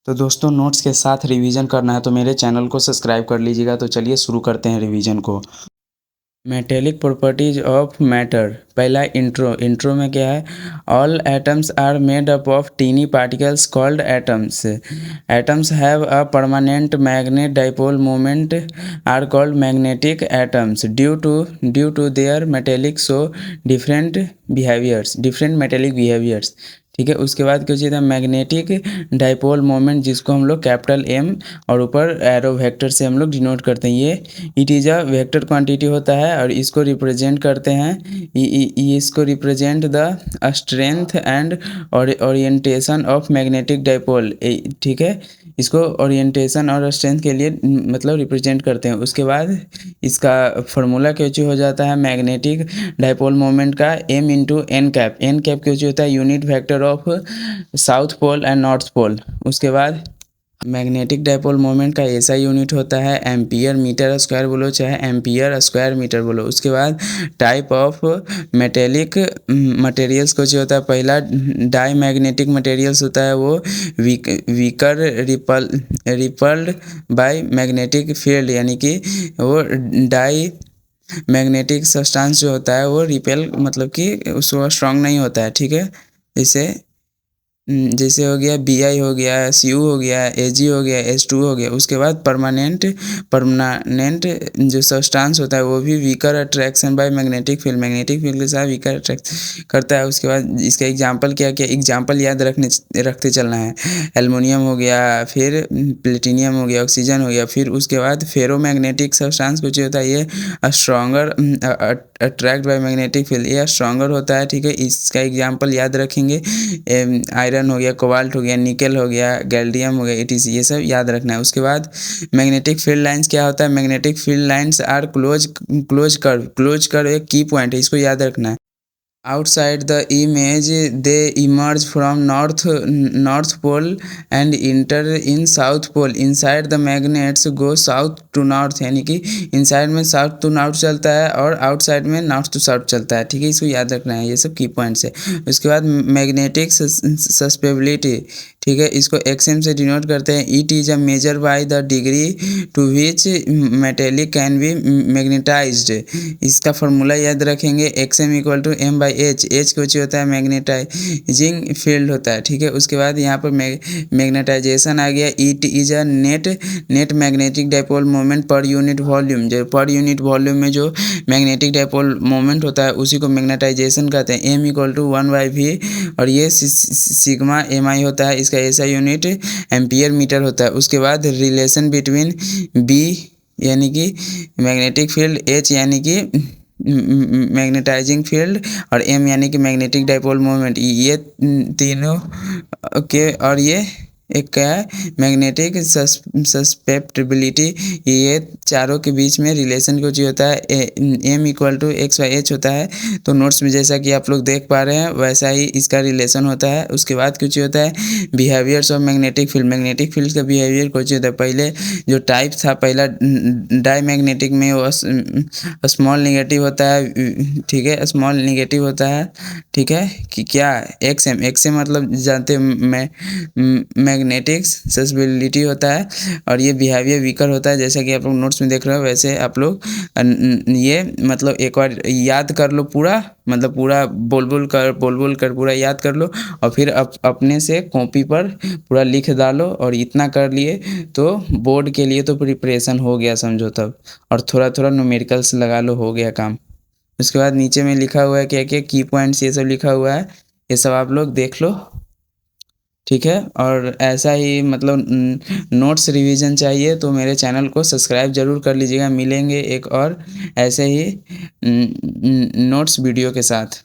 तो दोस्तों नोट्स के साथ रिवीजन करना है तो मेरे चैनल को सब्सक्राइब कर लीजिएगा। तो चलिए शुरू करते हैं रिवीजन को। Metallic properties of matter. पहला इंट्रो में क्या है? All atoms are made up of tiny particles called atoms. Atoms have a permanent magnet dipole moment are called magnetic atoms due to their metallic so different metallic behaviours. ठीक है, उसके बाद कुछ था मैग्नेटिक डाइपोल मोमेंट, जिसको हम लोग capital M और ऊपर एरो वेक्टर से हम लोग डिनोट करते हैं। ये it is a vector quantity होता है और इसको रिप्रेजेंट करते हैं। इसको represent the strength and orientation of magnetic dipole. ठीक है, इसको ओरिएंटेशन और स्ट्रेंथ के लिए मतलब रिप्रेजेंट करते हैं। उसके बाद इसका फॉर्मूला क्योंकि हो जाता है मैग्नेटिक डाइपोल मोमेंट का एम इंटू एन कैप क्योंकि होता है unit vector of south pole and north pole. उसके बाद मैग्नेटिक डाइपोल मोमेंट का ऐसा यूनिट होता है एम्पियर मीटर स्क्वायर बोलो चाहे एम्पियर स्क्वायर मीटर बोलो। उसके बाद टाइप ऑफ मेटेलिक मटेरियल्स को जो होता है, पहला डाई मैग्नेटिक मटेरियल्स होता है वो weaker rippled by magnetic field, यानी कि वो डाई मैग्नेटिक सब्सटेंस जो होता है वो रिपेल मतलब कि उसको स्ट्रांग नहीं होता है। ठीक है, जैसे हो गया BI हो गया, CU हो गया, AG हो गया, H2 हो गया। उसके बाद परमानेंट जो सब्सटेंस होता है वो भी weaker attraction by magnetic field के साथ वीकर अट्रैक्ट करता है। उसके बाद इसका एग्जांपल क्या एग्जांपल याद रखते चलना है। एल्युमिनियम हो गया, फिर प्लेटिनियम हो गया, ऑक्सीजन हो गया। फिर उसके बाद फेरोमैग्नेटिक सब्सटेंस कुछ होता है, ये stronger attract by magnetic field, ये स्ट्रॉन्गर होता है। ठीक है, इसका एग्जांपल याद रखेंगे। आयरन हो गया, कोबाल्ट हो गया, निकल हो गया, गैल्डियम हो गया, ETC, ये सब याद रखना है। उसके बाद मैग्नेटिक फील्ड लाइंस क्या होता है? Magnetic field lines are close curve एक की पॉइंट है, इसको याद रखना है। Outside the image, they emerge from north pole and enter in south pole. Inside the magnets go south to north, यानी कि इनसाइड में साउथ टू नॉर्थ चलता है और आउटसाइड में नॉर्थ टू साउथ चलता है। ठीक है, इसको याद रखना है, ये सब की पॉइंट्स है। उसके बाद मैग्नेटिक सस्पेबिलिटी, ठीक है, इसको XM से डिनोट करते हैं। It is a measure by the degree to which metallic can be magnetised. इसका फॉर्मूला याद रखेंगे, XM equal to M/H। H कुछ होता है मैग्नेटाइजिंग फील्ड होता है। ठीक है, उसके बाद यहाँ पर मैग्नेटाइजेशन आ गया। It is a net magnetic dipole moment per unit volume. जो पर यूनिट वॉल्यूम में जो मैग्नेटिक डाइपोल मोमेंट होता है उसी को मैग्नेटाइजेशन कहते हैं। M इक्वल टू 1/V और ये सिग्मा MI होता है। इसका ऐसा यूनिट एम्पियर मीटर होता है। उसके बाद रिलेशन बिटवीन B यानी कि मैग्नेटिक फील्ड, H यानी कि मैग्नेटाइजिंग फील्ड और M यानी कि मैग्नेटिक डाइपोल मोमेंट, ये तीनों के और ये एक क्या है मैग्नेटिक सस्पेप्टिबिलिटी, ये चारों के बीच में रिलेशन कुछ होता है। M इक्वल टू X/H होता है। तो नोट्स में जैसा कि आप लोग देख पा रहे हैं वैसा ही इसका रिलेशन होता है। उसके बाद कुछ होता है बिहेवियर्स ऑफ मैग्नेटिक फील्ड का बिहेवियर कुछ होता है। पहले जो टाइप था, पहला डाई मैग्नेटिक में वो स्मॉल नेगेटिव होता है। ठीक है, स्मॉल नेगेटिव होता है। ठीक है, कि क्या XM मतलब जानते हैं मैग्नेटिक सस्पेबिलिटी होता है और ये बिहेवियर वीकर होता है। जैसा कि आप लोग नोट्स में देख रहे हो वैसे आप लोग ये मतलब एक बार याद कर लो पूरा, मतलब पूरा बोल कर पूरा याद कर लो और फिर अपने से कॉपी पर पूरा लिख डालो। और इतना कर लिए तो बोर्ड के लिए तो प्रिपरेशन हो गया समझो तब। और थोड़ा थोड़ा न्यूमेरिकल्स लगा लो, हो गया काम। उसके बाद नीचे में लिखा हुआ है क्या क्या की पॉइंट्स, ये सब लिखा हुआ है, ये सब आप लोग देख लो। ठीक है, और ऐसा ही मतलब नोट्स रिवीजन चाहिए तो मेरे चैनल को सब्सक्राइब ज़रूर कर लीजिएगा। मिलेंगे एक और ऐसे ही नोट्स वीडियो के साथ।